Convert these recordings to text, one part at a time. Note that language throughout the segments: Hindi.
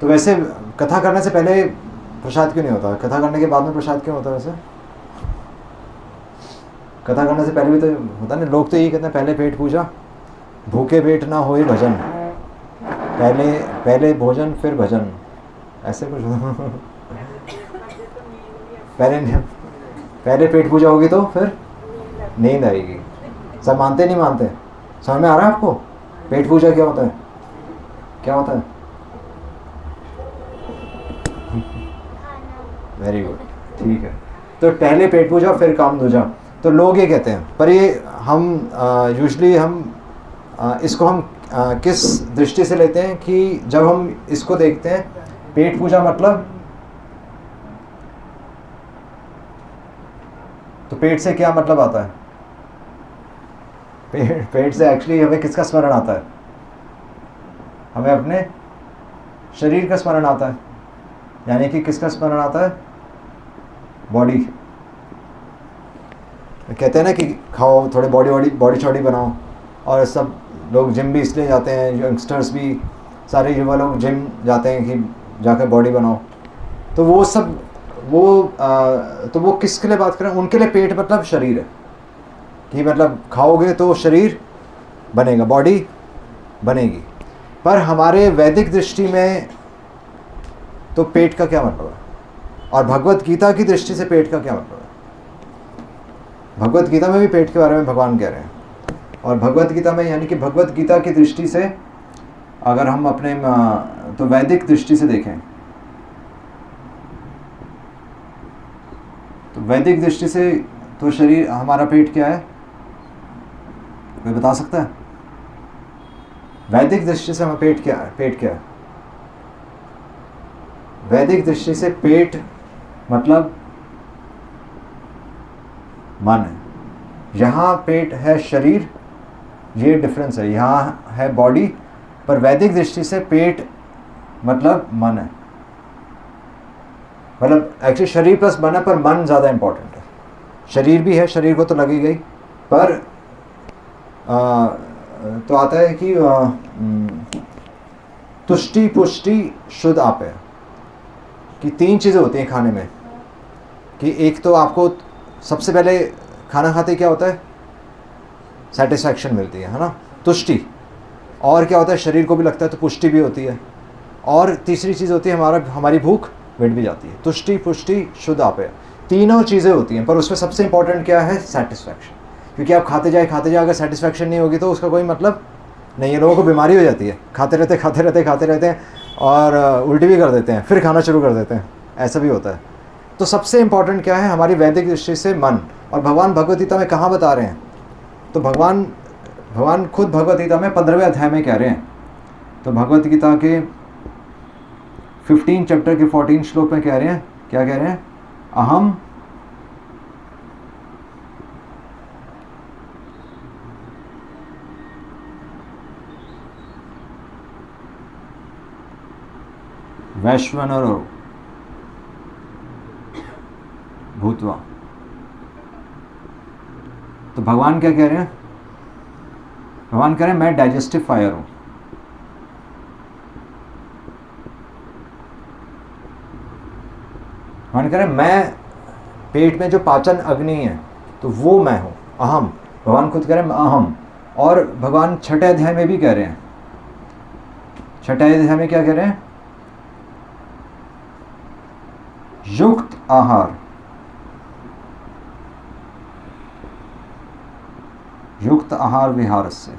तो वैसे कथा करने से पहले प्रसाद क्यों नहीं होता? कथा करने के बाद में प्रसाद क्यों होता है वैसे? कथा करने से पहले भी तो होता ना, लोग तो यही कहते हैं पहले पेट पूजा, भूखे पेट ना होए भजन, पहले भोजन फिर भजन, ऐसे कुछ पहले पेट पूजा होगी तो फिर नींद आएगी। सब मानते नहीं मानते? समझ में आ रहा है आपको? पेट पूजा क्या होता है? क्या होता है? वेरी गुड, ठीक है। तो पहले पेट पूजा फिर काम दूजा, तो लोग ये कहते हैं। पर ये हम यूजुअली इसको हम किस दृष्टि से लेते हैं कि जब हम इसको देखते हैं पेट पूजा मतलब, तो पेट से क्या मतलब आता है? पेट से एक्चुअली हमें किसका स्मरण आता है? हमें अपने शरीर का स्मरण आता है। यानी कि किसका स्मरण आता है? बॉडी। कहते हैं ना कि खाओ, थोड़े बॉडी चौड़ी बनाओ, और सब लोग जिम भी इसलिए जाते हैं, यंगस्टर्स भी, सारे युवा लोग जिम जाते हैं कि जाकर बॉडी बनाओ। तो वो सब तो वो किसके लिए बात करें? उनके लिए पेट मतलब शरीर है, कि मतलब खाओगे तो शरीर बनेगा, बॉडी बनेगी। पर हमारे वैदिक दृष्टि में तो पेट का क्या मतलब है, और भगवत गीता की दृष्टि से पेट का क्या मतलब है? भगवत गीता में भी पेट के बारे में भगवान कह रहे हैं, और भगवत गीता में, यानी कि भगवत गीता की दृष्टि से अगर हम अपने तो वैदिक दृष्टि से देखें, तो वैदिक दृष्टि से तो शरीर, हमारा पेट क्या है? कोई बता सकता है? वैदिक दृष्टि से हमारा पेट क्या है? वैदिक दृष्टि से पेट मतलब मन है। यहाँ पेट है शरीर, ये डिफरेंस है। यहाँ है बॉडी, पर वैदिक दृष्टि से पेट मतलब मन है। मतलब एक्चुअली शरीर प्लस मन है, पर मन ज़्यादा इम्पोर्टेंट है। शरीर भी है, शरीर को तो लगेगा ही, पर तो आता है कि तुष्टि पुष्टि शुद्ध आपे, कि 3 चीज़ें होती हैं खाने में। कि एक तो आपको सबसे पहले खाना खाते क्या होता है? सेटिस्फैक्शन मिलती है ना, तुष्टि। और क्या होता है? शरीर को भी लगता है तो पुष्टि भी होती है। और तीसरी चीज़ होती है हमारी भूख मिट भी जाती है। तुष्टि पुष्टि शुद्ध आपे, तीनों चीज़ें होती हैं, पर उसमें सबसे इंपॉर्टेंट क्या है? सेटिस्फैक्शन। क्योंकि आप खाते जाए अगर सेटिस्फैक्शन नहीं होगी तो उसका कोई मतलब नहीं है। लोगों को बीमारी हो जाती है, खाते रहते हैं और उल्टी भी कर देते हैं, फिर खाना शुरू कर देते हैं, ऐसा भी होता है। तो सबसे इंपॉर्टेंट क्या है? हमारी वैदिक दृष्टि से मन। और भगवान भगवद गीता में कहाँ बता रहे हैं? तो भगवान खुद भगवद गीता में 15वें अध्याय में कह रहे हैं। तो भगवद गीता के 15 चैप्टर के 14 श्लोक में कह रहे हैं, क्या कह रहे हैं? अहम वैश्वानरो भूतवा। तो भगवान क्या कह रहे हैं? भगवान कह रहे हैं मैं डाइजेस्टिव फायर हूं। भगवान कह रहे हैं मैं, पेट में जो पाचन अग्नि है तो वो मैं हूं, अहम। भगवान खुद कह रहे हैं अहम। और भगवान 6ठे अध्याय में भी कह रहे हैं, 6ठे अध्याय में क्या कह रहे हैं? युक्त आहार, युक्त आहार विहार से।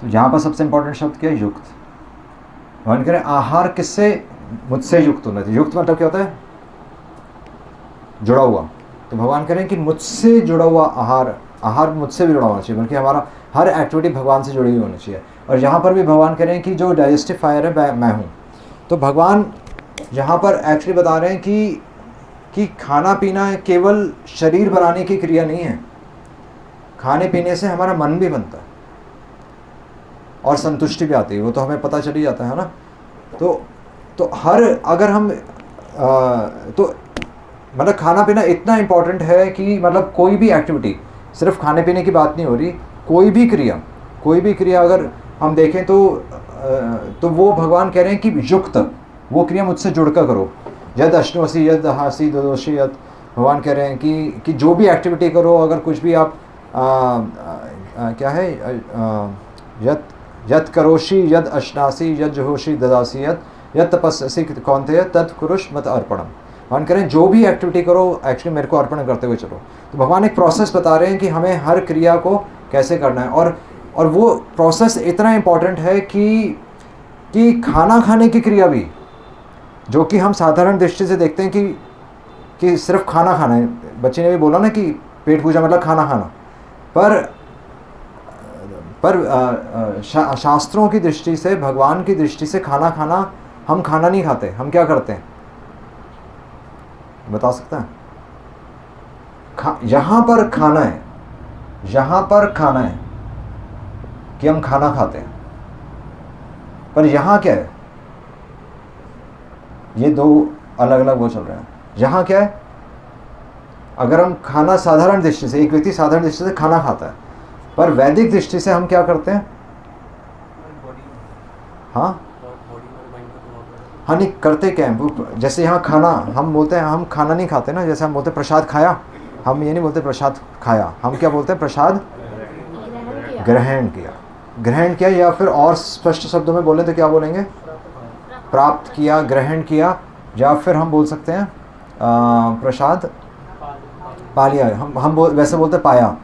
तो यहां पर सबसे इंपॉर्टेंट शब्द क्या है? युक्त। भगवान कह रहे हैं आहार किससे? मुझसे युक्त होना चाहिए। युक्त मतलब क्या होता है? जुड़ा हुआ। तो भगवान कह रहे हैं कि मुझसे जुड़ा हुआ आहार मुझसे भी जुड़ा होना चाहिए, बल्कि हमारा हर एक्टिविटी भगवान से जुड़ी हुई होनी चाहिए। और यहाँ पर भी भगवान कह रहे हैं कि जो डाइजेस्टिव फायर है मैं हूँ। तो भगवान यहाँ पर एक्चुअली बता रहे हैं कि खाना पीना केवल शरीर बनाने की क्रिया नहीं है। खाने पीने से हमारा मन भी बनता है और संतुष्टि भी आती है, वो तो हमें पता चल ही जाता है ना। तो हर अगर हम तो मतलब खाना पीना इतना इम्पोर्टेंट है कि मतलब कोई भी एक्टिविटी, सिर्फ खाने पीने की बात नहीं हो रही, कोई भी क्रिया अगर हम देखें तो वो भगवान कह रहे हैं कि युक्त वो क्रिया मुझसे जुड़कर करो। यद अश्नोसी यद हासी दोषी यद, भगवान कह रहे हैं कि जो भी एक्टिविटी करो, अगर कुछ भी आप क्या है यद करोशी यद अश्नासी यद जुहोशी ददासी यद तपस्सी कौन्तेय तत् कुरुष मत अर्पणम। भगवान कह रहे हैं जो भी एक्टिविटी करो एक्चुअली मेरे को अर्पण करते हुए चलो। तो भगवान एक प्रोसेस बता रहे हैं कि हमें हर क्रिया को कैसे करना है, और वो प्रोसेस इतना इम्पॉर्टेंट है कि खाना खाने की क्रिया भी, जो कि हम साधारण दृष्टि से देखते हैं कि सिर्फ खाना खाना है। बच्चे ने भी बोला ना कि पेट पूजा मतलब खाना खाना, पर शास्त्रों की दृष्टि से, भगवान की दृष्टि से खाना खाना, हम खाना नहीं खाते, हम क्या करते हैं बता सकते हैं? यहाँ पर खाना है, यहाँ पर खाना है कि हम खाना खाते हैं, पर यहाँ क्या है? ये दो अलग अलग वो चल रहे हैं। यहाँ क्या है? अगर हम खाना साधारण दृष्टि से, एक व्यक्ति साधारण दृष्टि से खाना खाता है, पर वैदिक दृष्टि से हम क्या करते हैं? हाँ हाँ, नहीं करते क्या है? जैसे यहाँ खाना हम बोलते हैं, हम खाना नहीं खाते ना, जैसे हम बोलते हैं प्रसाद खाया, हम ये नहीं बोलते प्रसाद खाया, हम क्या बोलते हैं? प्रसाद ग्रहण किया, ग्रहण किया, या फिर और स्पष्ट शब्दों में बोलें तो क्या बोलेंगे? प्राप्त किया, ग्रहण किया, या फिर हम बोल सकते हैं प्रसाद पा लिया। हम वैसे बोलते पाया।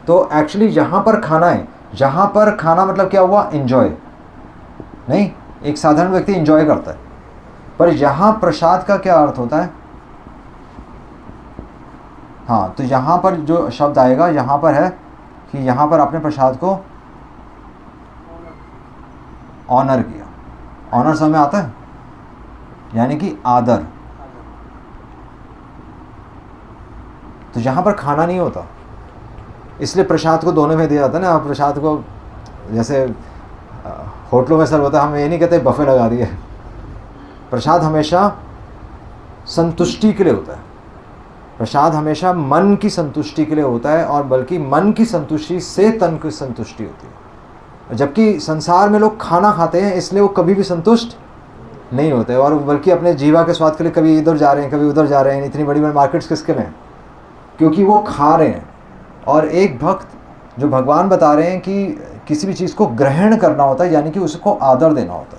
तो एक्चुअली यहाँ पर खाना है, यहाँ पर खाना मतलब क्या हुआ? एंजॉय नहीं, एक साधारण व्यक्ति एंजॉय करता है, पर यहाँ प्रसाद का क्या अर्थ होता है? हाँ, तो यहाँ पर जो शब्द आएगा यहाँ पर है कि यहाँ पर आपने प्रसाद को ऑनर किया। ऑनर समझ में आता है? यानी कि आदर। तो यहाँ पर खाना नहीं होता, इसलिए प्रसाद को दोनों में दिया जाता है ना। आप प्रसाद को जैसे होटलों में सर्व होता है, हम ये नहीं कहते बफे लगा दिए। प्रसाद हमेशा संतुष्टि के लिए होता है, प्रसाद हमेशा मन की संतुष्टि के लिए होता है, और बल्कि मन की संतुष्टि से तन की संतुष्टि होती है। जबकि संसार में लोग खाना खाते हैं इसलिए वो कभी भी संतुष्ट नहीं होते, और बल्कि अपने जीवा के स्वाद के लिए कभी इधर जा रहे हैं कभी उधर जा रहे हैं। इतनी बड़ी बड़ी मार्केट्स किसके में? क्योंकि वो खा रहे हैं। और एक भक्त जो भगवान बता रहे हैं कि किसी भी चीज़ को ग्रहण करना होता है, यानी कि उसको आदर देना होता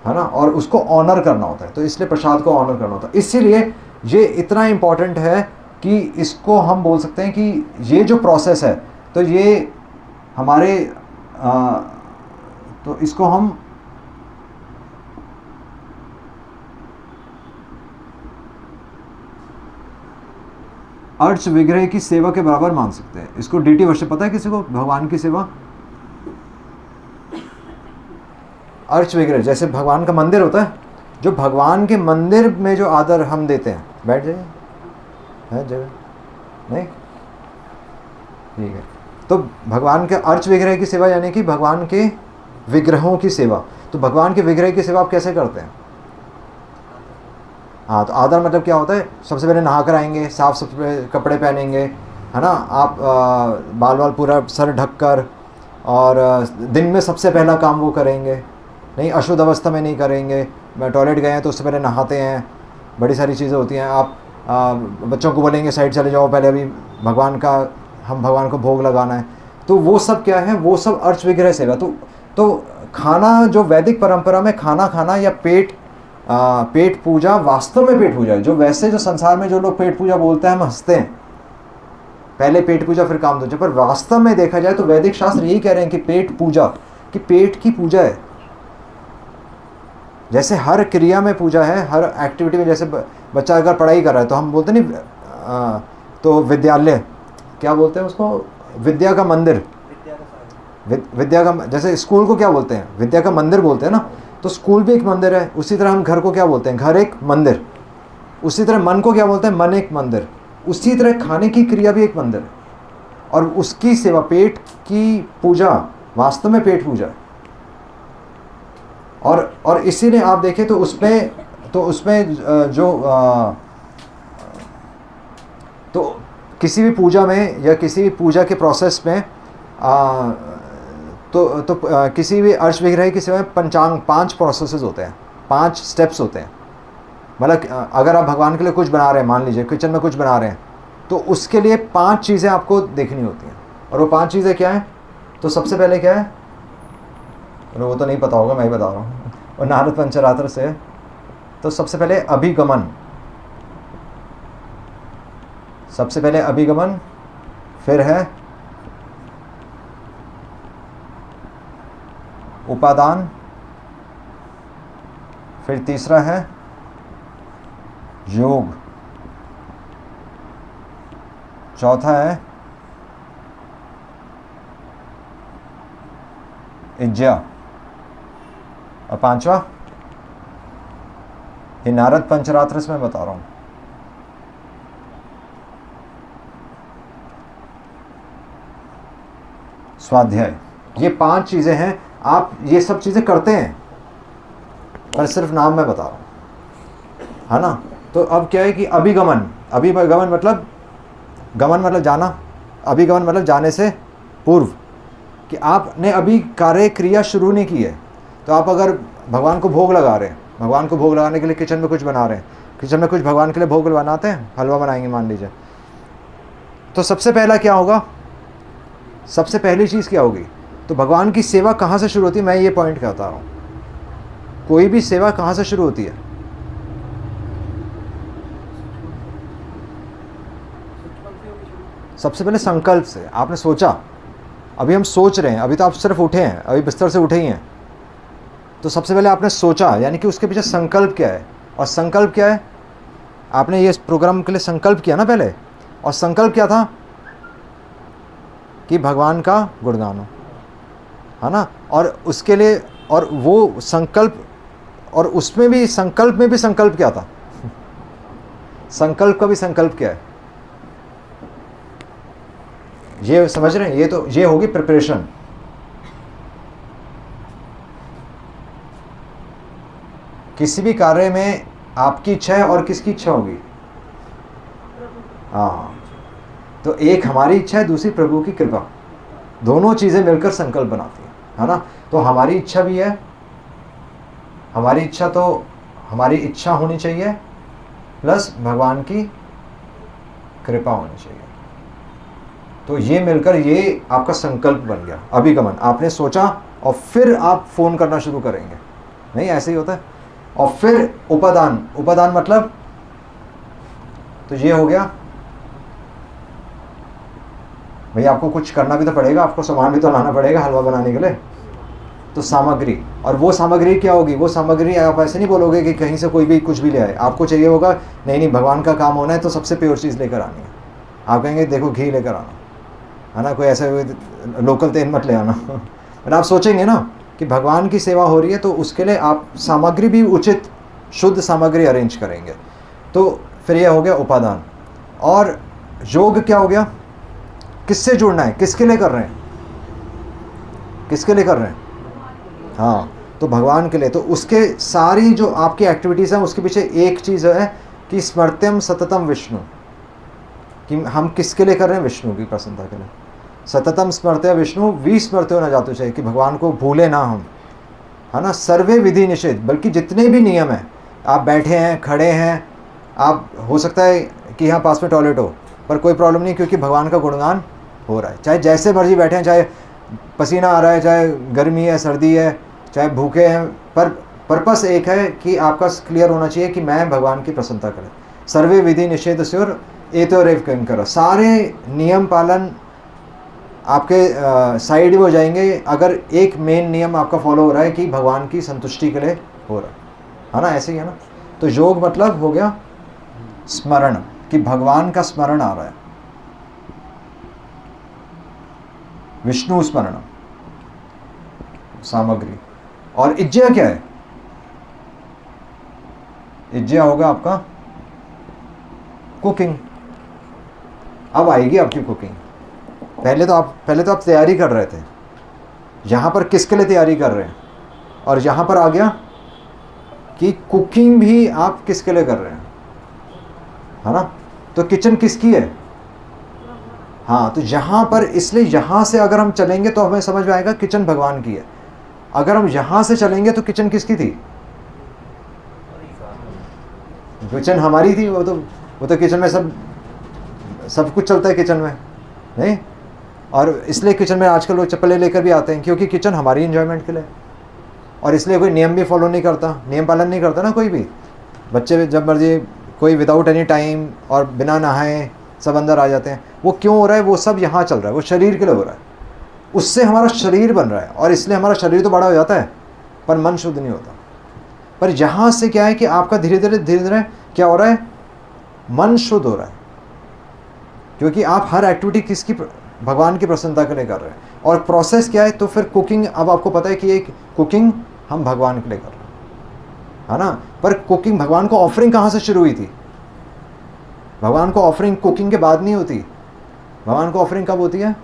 है ना, और उसको ऑनर करना होता है। तो इसलिए प्रसाद को ऑनर करना होता है। इसीलिए ये इतना इम्पॉर्टेंट है कि इसको हम बोल सकते हैं कि ये जो प्रोसेस है, तो ये हमारे तो इसको हम अर्च विग्रह की सेवा के बराबर मान सकते हैं। इसको डीटी वर्षे पता है किसी को? भगवान की सेवा, अर्च विग्रह, जैसे भगवान का मंदिर होता है, जो भगवान के मंदिर में जो आदर हम देते हैं। बैठ जाइए, है जगह नहीं? ठीक है। तो भगवान के अर्च विग्रह की सेवा यानी कि भगवान के विग्रहों की सेवा। तो भगवान के विग्रह की सेवा आप कैसे करते हैं? हाँ, तो आदर मतलब क्या होता है? सबसे पहले नहा कर आएंगे, साफ सुथरे कपड़े पहनेंगे, है ना, आप बाल बाल पूरा सर ढक कर, और दिन में सबसे पहला काम वो करेंगे, नहीं अशुद्ध अवस्था में नहीं करेंगे। टॉयलेट गए हैं तो उससे पहले नहाते हैं, बड़ी सारी चीज़ें होती हैं। आप बच्चों को बोलेंगे साइड चले जाओ, पहले अभी भगवान को भोग लगाना है। तो वो सब क्या है? वो सब अर्च विग्रह सेवा। तो खाना, जो वैदिक परंपरा में खाना खाना या पेट पूजा, वास्तव में पेट पूजा है। जो वैसे जो संसार में जो लोग पेट पूजा बोलते हैं, हम हंसते हैं, पहले पेट पूजा फिर काम दूजा, पर वास्तव में देखा जाए तो वैदिक शास्त्र यही कह रहे हैं कि पेट पूजा, कि पेट की पूजा है। जैसे हर क्रिया में पूजा है, हर एक्टिविटी में। जैसे बच्चा अगर पढ़ाई कर रहा है तो हम बोलते नहीं, तो विद्यालय क्या बोलते हैं उसको? विद्या का मंदिर, विद्या का, जैसे स्कूल को क्या बोलते हैं? विद्या का मंदिर बोलते हैं ना। तो स्कूल भी एक मंदिर है। उसी तरह हम घर को क्या बोलते हैं? घर एक मंदिर। उसी तरह मन को क्या बोलते हैं? मन एक मंदिर। उसी तरह खाने की क्रिया भी एक मंदिर है, और उसकी सेवा, पेट की पूजा वास्तव में पेट पूजा है। और इसीलिए आप देखें तो उसमें जो तो किसी भी पूजा में या किसी भी पूजा के प्रोसेस में किसी भी अर्श विग्रह की सेवा में पंचांग 5 प्रोसेसेस होते हैं, 5 स्टेप्स होते हैं। मतलब अगर आप भगवान के लिए कुछ बना रहे हैं, मान लीजिए किचन में कुछ बना रहे हैं, तो उसके लिए 5 चीज़ें आपको देखनी होती हैं। और वो 5 चीज़ें क्या हैं? तो सबसे पहले क्या है, वो तो नहीं पता होगा, मैं ही बता रहा हूँ, और नारद पंचरात्र से। तो सबसे पहले अभिगमन, सबसे पहले अभिगमन, फिर है उपादान, फिर तीसरा है योग, चौथा है इज्जा, और 5वां ये नारद पंचरात्र से मैं बता रहा हूं। स्वाध्याय। ये 5 चीजें हैं। आप ये सब चीजें करते हैं, पर सिर्फ नाम मैं बता रहा हूं, है ना। तो अब क्या है कि अभिगमन, अभिगमन मतलब, गमन मतलब जाना, अभिगमन मतलब जाने से पूर्व, कि आपने अभी कार्य क्रिया शुरू नहीं की है। तो आप अगर भगवान को भोग लगा रहे हैं, भगवान को भोग लगाने के लिए किचन में कुछ बना रहे हैं, किचन में कुछ भगवान के लिए भोग बनाते हैं, हलवा बनाएंगे मान लीजिए, तो सबसे पहला क्या होगा, सबसे पहली चीज़ क्या होगी? तो भगवान की सेवा कहाँ से शुरू होती है? मैं ये पॉइंट कहता रहा हूँ, कोई भी सेवा कहाँ से शुरू होती है? सबसे पहले संकल्प से। आपने सोचा, अभी हम सोच रहे हैं, अभी तो आप सिर्फ उठे हैं, अभी बिस्तर से उठे ही हैं, तो सबसे पहले आपने सोचा, यानी कि उसके पीछे संकल्प क्या है। और संकल्प क्या है? आपने ये प्रोग्राम के लिए संकल्प किया ना पहले, और संकल्प क्या था? कि भगवान का गुणगान हो, है ना। और उसके लिए, और वो संकल्प, और उसमें भी संकल्प में भी संकल्प क्या था? संकल्प का भी संकल्प क्या है? ये समझ रहे हैं? ये तो ये होगी प्रिपरेशन। किसी भी कार्य में आपकी इच्छा है और किसकी इच्छा होगी? हाँ, तो एक हमारी इच्छा है, दूसरी प्रभु की कृपा, दोनों चीजें मिलकर संकल्प बनाती है ना। तो हमारी इच्छा भी है, हमारी इच्छा, तो हमारी इच्छा होनी चाहिए प्लस भगवान की कृपा होनी चाहिए। तो ये मिलकर ये आपका संकल्प बन गया, अभिगमन। आपने सोचा और फिर आप फोन करना शुरू करेंगे, नहीं ऐसे ही होता है। और फिर उपादान, उपादान मतलब, तो ये हो गया भाई, आपको कुछ करना भी तो पड़ेगा, आपको सामान भी तो लाना पड़ेगा हलवा बनाने के लिए, तो सामग्री। और वो सामग्री क्या होगी? वो सामग्री आप ऐसे नहीं बोलोगे कि कहीं से कोई भी कुछ भी ले आए, आपको चाहिए होगा, नहीं भगवान का काम होना है तो सबसे प्योर चीज़ लेकर आनी है। आप कहेंगे देखो घी लेकर आना, है ना, कोई ऐसे लोकल तेल मत ले आना। पर आप सोचेंगे ना कि भगवान की सेवा हो रही है, तो उसके लिए आप सामग्री भी उचित शुद्ध सामग्री अरेंज करेंगे। तो फिर यह हो गया उपादान। और योग क्या हो गया? किससे जुड़ना है, किसके लिए कर रहे हैं, किसके लिए कर रहे हैं? हाँ, तो भगवान के लिए। तो उसके सारी जो आपकी एक्टिविटीज़ हैं, उसके पीछे एक चीज़ है कि स्मर्त्यम सततम विष्णु, कि हम किसके लिए कर रहे हैं? विष्णु की प्रसन्नता के लिए। सततम स्मर्त्य विष्णु, विस्मर्त्यो न जातु चाहिए, कि भगवान को भूले ना हम, है ना। सर्वे विधि निषेध, बल्कि जितने भी नियम हैं, आप बैठे हैं, खड़े हैं, आप हो सकता है कि यहाँ पास में टॉयलेट हो, पर कोई प्रॉब्लम नहीं, क्योंकि भगवान का गुणगान हो रहा है। चाहे जैसे मर्जी बैठे हैं, चाहे पसीना आ रहा है, चाहे गर्मी है, सर्दी है, चाहे भूखे हैं, पर पर्पस एक है कि आपका क्लियर होना चाहिए कि मैं भगवान की प्रसन्नता करें। सर्वे विधि निषेध स्योर एतो रेव कर, सारे नियम पालन आपके साइड हो जाएंगे अगर एक मेन नियम आपका फॉलो हो रहा है कि भगवान की संतुष्टि के लिए हो रहा है ना। ऐसे ही है ना। तो योग मतलब हो गया स्मरण, कि भगवान का स्मरण आ रहा है, विष्णु स्मरण सामग्री। और इज्जा क्या है? इज्जा होगा आपका कुकिंग। अब आएगी आपकी कुकिंग। पहले तो आप तैयारी कर रहे थे, यहाँ पर किसके लिए तैयारी कर रहे हैं, और यहाँ पर आ गया कि कुकिंग भी आप किसके लिए कर रहे हैं, है ना। तो किचन किसकी है? हाँ, तो यहाँ पर इसलिए यहाँ से अगर हम चलेंगे तो हमें समझ में आएगा किचन भगवान की है। अगर हम यहाँ से चलेंगे तो किचन किसकी थी? किचन हमारी थी। वो तो किचन में सब कुछ चलता है किचन में, नहीं? और इसलिए किचन में आजकल लोग चप्पलें लेकर भी आते हैं, क्योंकि किचन हमारी एंजॉयमेंट के लिए। और इसलिए कोई नियम भी फॉलो नहीं करता, नियम पालन नहीं करता ना कोई भी। बच्चे जब मर्जी कोई विदाउट एनी टाइम और बिना नहाए सब अंदर आ जाते हैं। वो क्यों हो रहा है? वो सब यहाँ चल रहा है, वो शरीर के लिए हो रहा है। उससे हमारा शरीर बन रहा है, और इसलिए हमारा शरीर तो बड़ा हो जाता है पर मन शुद्ध नहीं होता। पर यहाँ से क्या है कि आपका धीरे धीरे क्या हो रहा है? मन शुद्ध हो रहा है, क्योंकि आप हर एक्टिविटी किसकी? भगवान की प्रसन्नता के लिए कर रहे हैं। और प्रोसेस क्या है? तो फिर कुकिंग, अब आपको पता है कि ये कुकिंग हम भगवान के लिए कर रहे हैं, है ना? पर कुकिंग, भगवान को ऑफरिंग कहाँ से शुरू हुई थी? भगवान को ऑफरिंग कुकिंग के बाद नहीं होती। भगवान को ऑफरिंग कब होती है?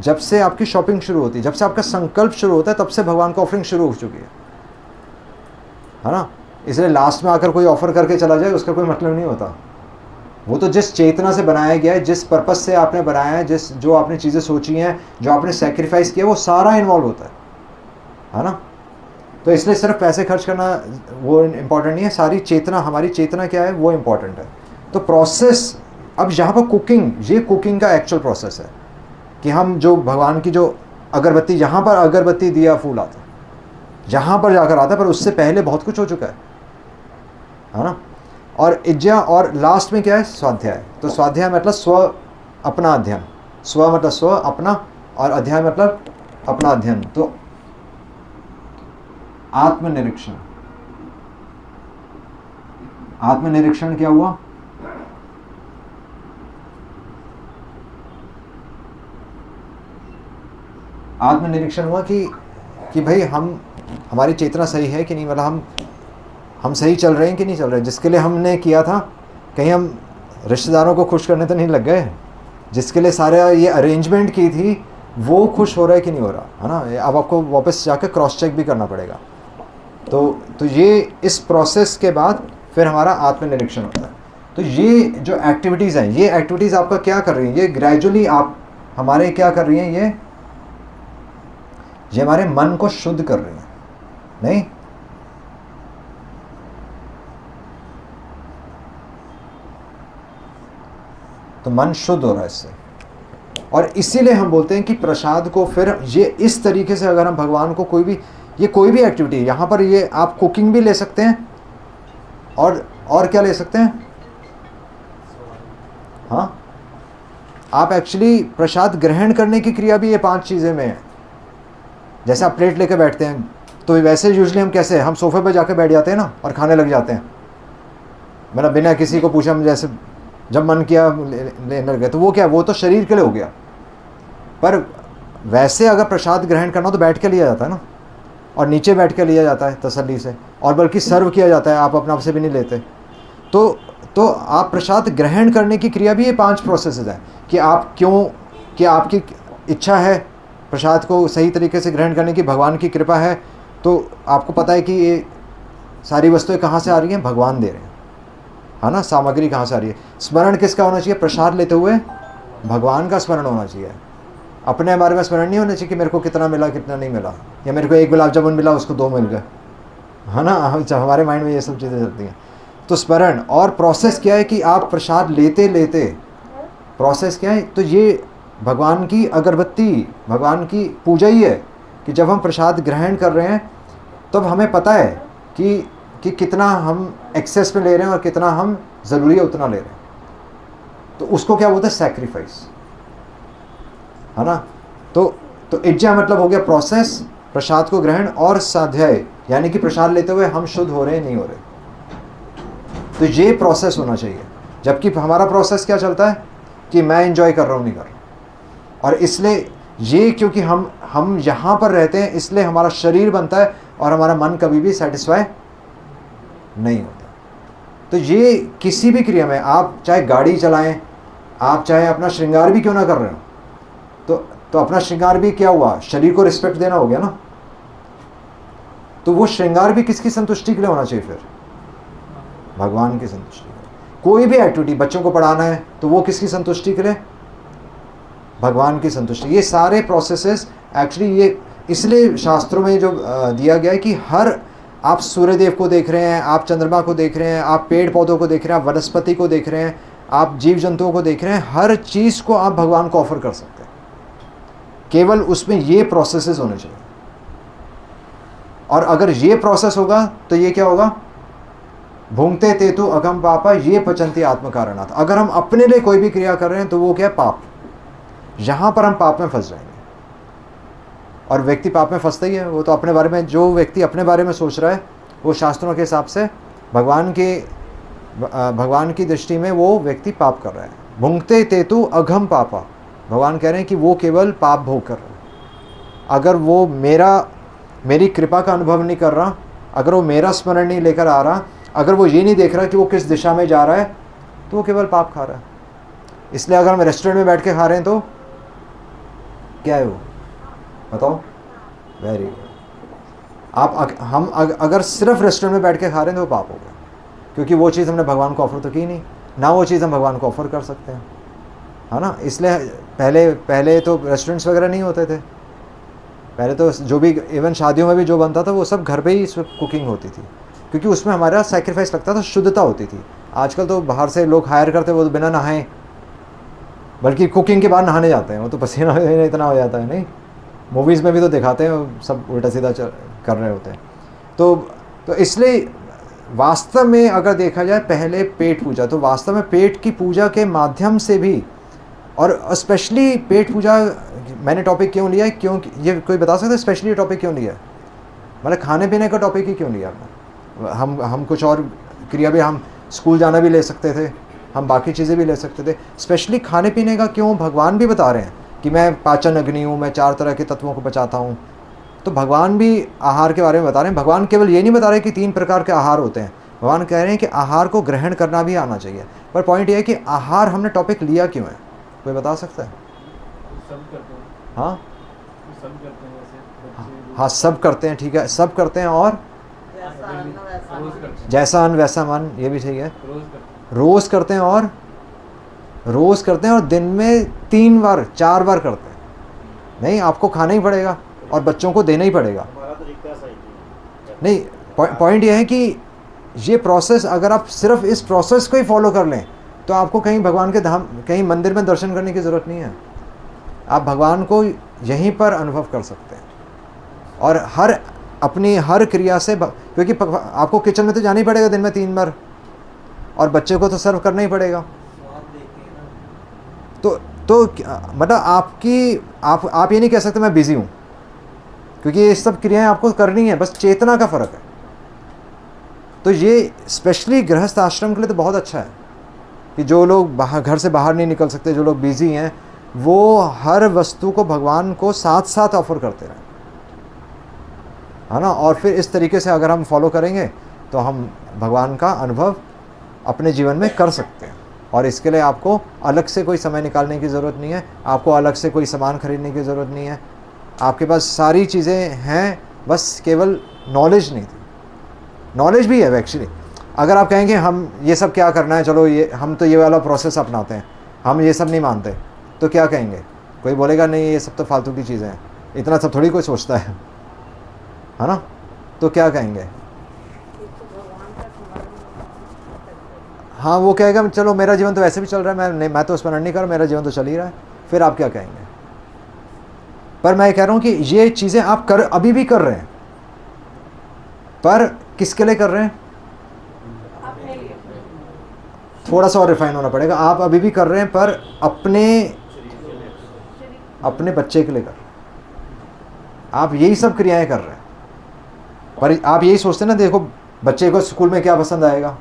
जब से आपकी शॉपिंग शुरू होती है, जब से आपका संकल्प शुरू होता है, तब से भगवान को ऑफरिंग शुरू हो चुकी है ना? इसलिए लास्ट में आकर कोई ऑफर करके चला जाए उसका कोई मतलब नहीं होता। वो तो जिस चेतना से बनाया गया है, जिस पर्पस से आपने बनाया है, जो आपने चीज़ें सोची हैं, जो आपने सेक्रीफाइस किया, वो सारा इन्वॉल्व होता है ना? तो इसलिए सिर्फ पैसे खर्च करना वो इम्पॉर्टेंट नहीं है, सारी चेतना, हमारी चेतना क्या है वो इम्पॉर्टेंट है। तो प्रोसेस, अब यहाँ पर कुकिंग, ये कुकिंग का एक्चुअल प्रोसेस है कि हम जो भगवान की जो अगरबत्ती, यहाँ पर अगरबत्ती दिया फूल आता है, यहाँ पर जाकर आता है, पर उससे पहले बहुत कुछ हो चुका है ना? और इज्जा, और लास्ट में क्या है? स्वाध्याय। तो स्वाध्याय मतलब स्व, अपना अध्ययन। स्व मतलब स्व, अपना, और अध्याय मतलब अपना अध्ययन। तो आत्मनिरीक्षण। आत्मनिरीक्षण क्या हुआ? आत्मनिरीक्षण हुआ कि भाई हमारी चेतना सही है कि नहीं, मतलब हम सही चल रहे हैं कि नहीं चल रहे हैं। जिसके लिए हमने किया था, कहीं हम रिश्तेदारों को खुश करने तो नहीं लग गए? जिसके लिए सारे ये अरेंजमेंट की थी, वो खुश हो रहा है कि नहीं हो रहा, है ना? अब आपको वापस जाकर क्रॉस चेक भी करना पड़ेगा। तो ये इस प्रोसेस के बाद फिर हमारा आत्मनिरीक्षण होता है। तो ये जो एक्टिविटीज़ हैं, ये एक्टिविटीज़ आपका क्या कर रही हैं? ये ग्रेजुअली आप हमारे क्या कर रही हैं? ये हमारे मन को शुद्ध कर रही हैं, नहीं? तो मन शुद्ध हो रहा है इससे। और इसीलिए हम बोलते हैं कि प्रसाद को फिर ये इस तरीके से, अगर हम भगवान को कोई भी एक्टिविटी है, यहाँ पर ये आप कुकिंग भी ले सकते हैं, और क्या ले सकते हैं? हाँ, आप एक्चुअली प्रसाद ग्रहण करने की क्रिया भी ये 5 चीज़ें में है। जैसे आप प्लेट लेकर बैठते हैं, तो वैसे यूजुअली हम कैसे, हम सोफे पर जाकर बैठ जाते हैं ना, और खाने लग जाते हैं, मतलब बिना किसी को पूछा। हम जैसे जब मन किया लेने लग गए, तो वो क्या, वो तो शरीर के लिए हो गया। पर वैसे अगर प्रसाद ग्रहण करना तो बैठ के लिया जाता है ना, और नीचे बैठ के लिया जाता है तसल्ली से, और बल्कि सर्व किया जाता है, आप अपना से भी नहीं लेते। तो आप प्रसाद ग्रहण करने की क्रिया भी ये 5 प्रोसेसेस हैं कि आप क्यों, कि आपकी इच्छा है प्रसाद को सही तरीके से ग्रहण करने की, भगवान की कृपा है। तो आपको पता है कि ये सारी वस्तुएं कहाँ से आ रही हैं? भगवान दे रहे हैं, है ना? सामग्री कहाँ से आ रही है? स्मरण किसका होना चाहिए? प्रसाद लेते हुए भगवान का स्मरण होना चाहिए। अपने बारे में स्मरण नहीं होना चाहिए कि मेरे को कितना मिला, कितना नहीं मिला, या मेरे को 1 गुलाब जामुन मिला, उसको 2 मिल गए, है ना? हमारे माइंड में ये सब चीज़ें चलती हैं। तो स्मरण और प्रोसेस क्या है कि आप प्रसाद लेते लेते प्रोसेस क्या है? तो ये भगवान की अगरबत्ती, भगवान की पूजा ही है कि जब हम प्रसाद ग्रहण कर रहे हैं, तब हमें पता है कि कितना हम एक्सेस में ले रहे हैं और कितना हम ज़रूरी है उतना ले रहे हैं। तो उसको क्या बोलते हैं? सैक्रिफाइस, है ना? तो इज्जा मतलब हो गया प्रोसेस, प्रसाद को ग्रहण, और स्वाध्याय यानी कि प्रसाद लेते हुए हम शुद्ध हो रहे हैं नहीं हो रहे। तो ये प्रोसेस होना चाहिए। जबकि हमारा प्रोसेस क्या चलता है कि मैं एंजॉय कर रहा हूँ, नहीं कर रहा हूँ। और इसलिए ये, क्योंकि हम यहाँ पर रहते हैं, इसलिए हमारा शरीर बनता है और हमारा मन कभी भी सेटिस्फाई नहीं होता। तो ये किसी भी क्रिया में, आप चाहे गाड़ी चलाएं, आप चाहे अपना श्रृंगार भी क्यों ना कर रहे हो, तो अपना श्रृंगार भी क्या हुआ? शरीर को रिस्पेक्ट देना हो गया ना। तो वो श्रृंगार भी किसकी संतुष्टि के लिए होना चाहिए? फिर भगवान की संतुष्टि के लिए। कोई भी एक्टिविटी, बच्चों को पढ़ाना है तो वो किसकी संतुष्टि के लिए? भगवान की संतुष्टि। ये सारे प्रोसेसेस एक्चुअली ये इसलिए शास्त्रों में जो दिया गया है कि हर, आप सूर्यदेव को देख रहे हैं, आप चंद्रमा को देख रहे हैं, आप पेड़ पौधों को देख रहे हैं, आप वनस्पति को देख रहे हैं, आप जीव जंतुओं को देख रहे हैं, हर चीज़ को आप भगवान को ऑफर कर सकते हैं। केवल उसमें ये प्रोसेसेस होने चाहिए। और अगर ये प्रोसेस होगा तो ये क्या होगा? भुंगते तेतु अगम पापा ये पचंती आत्मकारणात्। अगर हम अपने लिए कोई भी क्रिया कर रहे हैं तो वो क्या है? पाप। यहाँ पर हम पाप में फंस जाएंगे। और व्यक्ति पाप में फंसता ही है। वो तो अपने बारे में, जो व्यक्ति अपने बारे में सोच रहा है वो शास्त्रों के हिसाब से भगवान की दृष्टि में वो व्यक्ति पाप कर रहा है। भुंगते तेतु अघम पापा, भगवान कह रहे हैं कि वो केवल पाप भोग कर रहा है। अगर वो मेरी कृपा का अनुभव नहीं कर रहा, अगर वो मेरा स्मरण नहीं लेकर आ रहा, अगर वो ये नहीं देख रहा कि वो किस दिशा में जा रहा है, तो वो केवल पाप खा रहा है। इसलिए अगर हम रेस्टोरेंट में बैठ के खा रहे हैं तो क्या है वो? बताओ। Very good. हम अगर सिर्फ रेस्टोरेंट में बैठ के खा रहे हैं तो पाप हो गया, क्योंकि वो चीज़ हमने भगवान को ऑफर तो की नहीं ना, वो चीज़ हम भगवान को ऑफर कर सकते हैं, है ना। इसलिए पहले तो रेस्टोरेंट्स वगैरह नहीं होते थे। पहले तो जो भी, इवन शादियों में भी जो बनता था वो सब घर पे ही कुकिंग होती थी, क्योंकि उसमें हमारा सैक्रिफाइस लगता था, शुद्धता होती थी। आजकल तो बाहर से लोग हायर करते, वो तो बिना नहाए, बल्कि कुकिंग के बाद नहाने जाते हैं। वो तो पसीना इतना हो जाता है। नहीं, मूवीज़ में भी तो दिखाते हैं, सब उल्टा सीधा कर रहे होते हैं। तो इसलिए वास्तव में अगर देखा जाए, पहले पेट पूजा, तो वास्तव में पेट की पूजा के माध्यम से भी, और स्पेशली पेट पूजा मैंने टॉपिक क्यों लिया है, क्योंकि ये कोई बता सकता है स्पेशली ये टॉपिक क्यों लिया है? मतलब खाने पीने का टॉपिक ही क्यों लिया आपने? हम कुछ और क्रिया भी, हम स्कूल जाना भी ले सकते थे, हम बाकी चीज़ें भी ले सकते थे। स्पेशली खाने पीने का क्यों? भगवान भी बता रहे हैं कि मैं पाचन अग्नि हूँ, मैं 4 तरह के तत्वों को बचाता हूँ। तो भगवान भी आहार के बारे में बता रहे हैं। भगवान केवल ये नहीं बता रहे कि 3 प्रकार के आहार होते हैं। भगवान कह रहे हैं कि आहार को ग्रहण करना भी आना चाहिए। पर पॉइंट ये है कि आहार हमने टॉपिक लिया क्यों है? कोई बता सकता है? सब करते हैं। हाँ, सब करते हैं वैसे। हाँ, सब करते हैं, ठीक है, सब करते हैं। और जैसा अन्न वैसा मन, ये भी ठीक है। रोज़ करते हैं, और रोज़ करते हैं, और दिन में 3 बार 4 बार करते हैं। नहीं, आपको खाना ही पड़ेगा और बच्चों को देना ही पड़ेगा। नहीं, पॉइंट ये है कि ये प्रोसेस, अगर आप सिर्फ इस प्रोसेस को ही फॉलो कर लें तो आपको कहीं भगवान के धाम, कहीं मंदिर में दर्शन करने की ज़रूरत नहीं है। आप भगवान को यहीं पर अनुभव कर सकते हैं। और अपनी हर क्रिया से, क्योंकि आपको किचन में तो जाना ही पड़ेगा दिन में 3 बार, और बच्चे को तो सर्व करना ही पड़ेगा। तो मतलब आप ये नहीं कह सकते मैं बिज़ी हूँ, क्योंकि ये सब क्रियाएं आपको करनी है, बस चेतना का फ़र्क है। तो ये स्पेशली गृहस्थ आश्रम के लिए तो बहुत अच्छा है कि जो लोग घर से बाहर नहीं निकल सकते, जो लोग बिज़ी हैं, वो हर वस्तु को भगवान को साथ साथ ऑफर करते रहें, है ना। और फिर इस तरीके से अगर हम फॉलो करेंगे तो हम भगवान का अनुभव अपने जीवन में कर सकते हैं। और इसके लिए आपको अलग से कोई समय निकालने की ज़रूरत नहीं है, आपको अलग से कोई सामान खरीदने की ज़रूरत नहीं है। आपके पास सारी चीज़ें हैं, बस केवल नॉलेज नहीं थी। नॉलेज भी है एक्चुअली। अगर आप कहेंगे हम ये सब क्या करना है, चलो ये हम तो ये वाला प्रोसेस अपनाते हैं, हम ये सब नहीं मानते, तो क्या कहेंगे? कोई बोलेगा नहीं ये सब तो फालतू की चीज़ें हैं, इतना सब थोड़ी कोई सोचता है ना। तो क्या कहेंगे? हाँ, वो कहेगा चलो मेरा जीवन तो वैसे भी चल रहा है, मैं तो स्मरण नहीं कर रहा, मेरा जीवन तो चल ही रहा है। फिर आप क्या कहेंगे? पर मैं कह रहा हूँ कि ये चीज़ें आप अभी भी कर रहे हैं, पर किसके लिए कर रहे हैं? थोड़ा सा और रिफाइन होना पड़ेगा। आप अभी भी कर रहे हैं, पर अपने बच्चे के लिए कर रहे हैं। आप यही सब क्रियाएं कर रहे हैं, पर आप यही सोचते हैं ना, देखो बच्चे को स्कूल में क्या पसंद आएगा,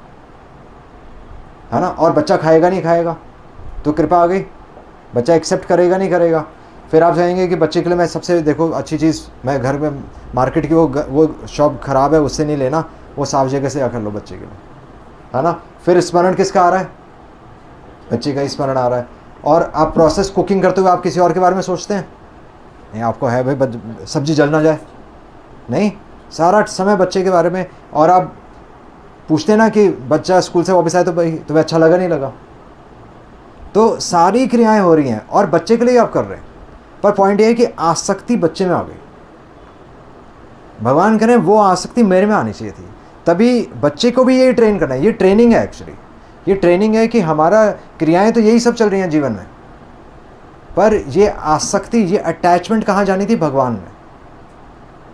है ना, और बच्चा खाएगा नहीं खाएगा, तो कृपा आ गई, बच्चा एक्सेप्ट करेगा नहीं करेगा। फिर आप चाहेंगे कि बच्चे के लिए मैं सबसे, देखो अच्छी चीज़, मैं घर में मार्केट की वो शॉप ख़राब है उससे नहीं लेना, वो साफ जगह से आकर लो बच्चे के लिए, है ना। फिर स्मरण किसका आ रहा है? बच्चे का ही स्मरण आ रहा है। और आप प्रोसेस कुकिंग करते हुए आप किसी और के बारे में सोचते हैं? नहीं, आपको है भाई सब्जी जल ना जाए, नहीं, सारा समय बच्चे के बारे में। और आप पूछते ना कि बच्चा स्कूल से वापस आए तो भाई तुम्हें अच्छा लगा नहीं लगा। तो सारी क्रियाएं हो रही हैं और बच्चे के लिए आप कर रहे हैं, पर पॉइंट ये है कि आसक्ति बच्चे में आ गई। भगवान करें वो आसक्ति मेरे में आनी चाहिए थी, तभी बच्चे को भी यही ट्रेन करना है। ये ट्रेनिंग है एक्चुअली, ये ट्रेनिंग है कि हमारा क्रियाएं तो यही सब चल रही हैं जीवन में, पर ये आसक्ति, ये अटैचमेंट कहाँ जानी थी? भगवान में।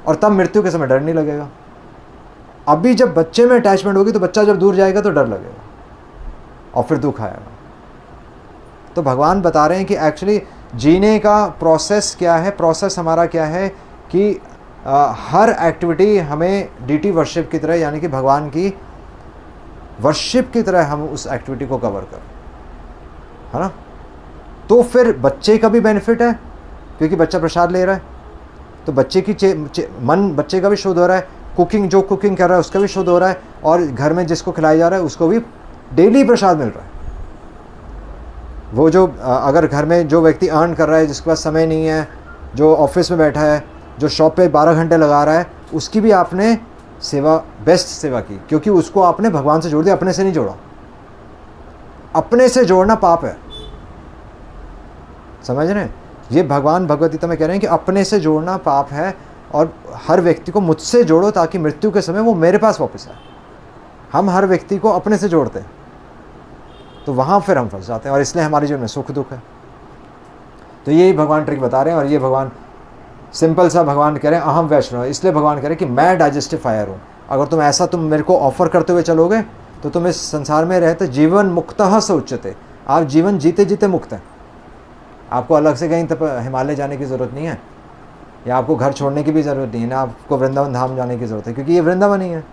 और तब मृत्यु के समय डर नहीं लगेगा। अभी जब बच्चे में अटैचमेंट होगी तो बच्चा जब दूर जाएगा तो डर लगेगा और फिर दुख आएगा। तो भगवान बता रहे हैं कि एक्चुअली जीने का प्रोसेस क्या है। प्रोसेस हमारा क्या है कि हर एक्टिविटी हमें डीटी वर्शिप की तरह, यानी कि भगवान की वर्शिप की तरह हम उस एक्टिविटी को कवर करें, है ना। तो फिर बच्चे का भी बेनिफिट है क्योंकि बच्चा प्रसाद ले रहा है, तो बच्चे की मन बच्चे का भी शुद्ध हो रहा है। कुकिंग, जो कुकिंग कर रहा है उसका भी शुद्ध हो रहा है, और घर में जिसको खिलाया जा रहा है उसको भी डेली प्रसाद मिल रहा है। वो जो अगर घर में जो व्यक्ति अर्न कर रहा है, जिसके पास समय नहीं है, जो ऑफिस में बैठा है, जो शॉप पे 12 घंटे लगा रहा है, उसकी भी आपने सेवा, बेस्ट सेवा की, क्योंकि उसको आपने भगवान से जोड़ दिया, अपने से नहीं जोड़ा। अपने से जोड़ना पाप है, समझ रहे हैं? ये भगवान भगवद गीता में कह रहे हैं कि अपने से जोड़ना पाप है, और हर व्यक्ति को मुझसे जोड़ो ताकि मृत्यु के समय वो मेरे पास वापस आए। हम हर व्यक्ति को अपने से जोड़ते हैं तो वहाँ फिर हम फंस जाते हैं, और इसलिए हमारे जीवन में सुख दुख है। तो यही भगवान ट्रिक बता रहे हैं, और ये भगवान सिंपल सा भगवान कह रहे हैं अहम वैष्णव। इसलिए भगवान कह रहे हैं कि मैं डाइजेस्टिव फायर हूँ। अगर तुम ऐसा तुम मेरे को ऑफर करते हुए चलोगे तो तुम इस संसार में रहते जीवन मुक्तः स उच्यते, आप जीवन जीते जीते मुक्त हैं। आपको अलग से कहीं तक हिमालय जाने की ज़रूरत नहीं है, या आपको घर छोड़ने की भी ज़रूरत नहीं है, ना आपको वृंदावन धाम जाने की ज़रूरत है, क्योंकि ये वृंदावन ही है।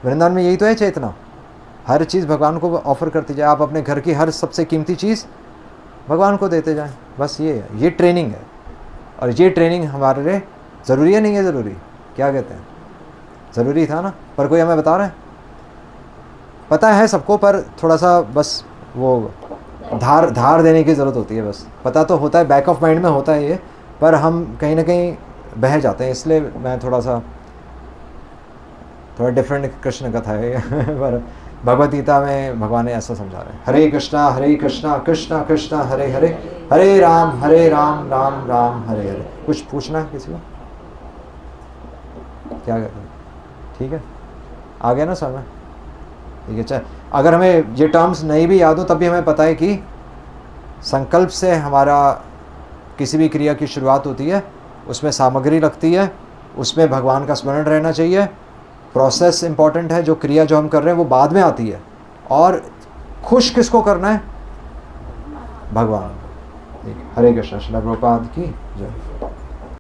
वृंदावन में यही तो है चेतना, हर चीज़ भगवान को ऑफर करती जाए। आप अपने घर की हर सबसे कीमती चीज़ भगवान को देते जाएं, बस ये है, ये ट्रेनिंग है। और ये ट्रेनिंग हमारे लिए ज़रूरी है, नहीं है ज़रूरी? क्या कहते हैं? ज़रूरी था ना, पर कोई हमें बता रहा है? पता है सबको, पर थोड़ा सा बस वो धार देने की ज़रूरत होती है। बस पता तो होता है, बैक ऑफ माइंड में होता है ये, पर हम कहीं ना कहीं बह जाते हैं। इसलिए मैं थोड़ा डिफरेंट कृष्ण कथा है पर भगवद गीता में भगवान ने ऐसा समझा रहे हैं, हरे कृष्णा कृष्णा कृष्णा हरे हरे, हरे राम राम राम हरे हरे। कुछ पूछना है किसी को? क्या कहते हैं? ठीक है, आ गया ना समय? ठीक है। चाहे अगर हमें ये टर्म्स नहीं भी याद हो तब भी हमें पता है कि संकल्प से हमारा किसी भी क्रिया की शुरुआत होती है, उसमें सामग्री लगती है, उसमें भगवान का स्मरण रहना चाहिए। प्रोसेस इंपॉर्टेंट है, जो क्रिया जो हम कर रहे हैं वो बाद में आती है, और खुश किसको करना है? भगवान। हरे कृष्ण। श्रील प्रभुपाद की जय।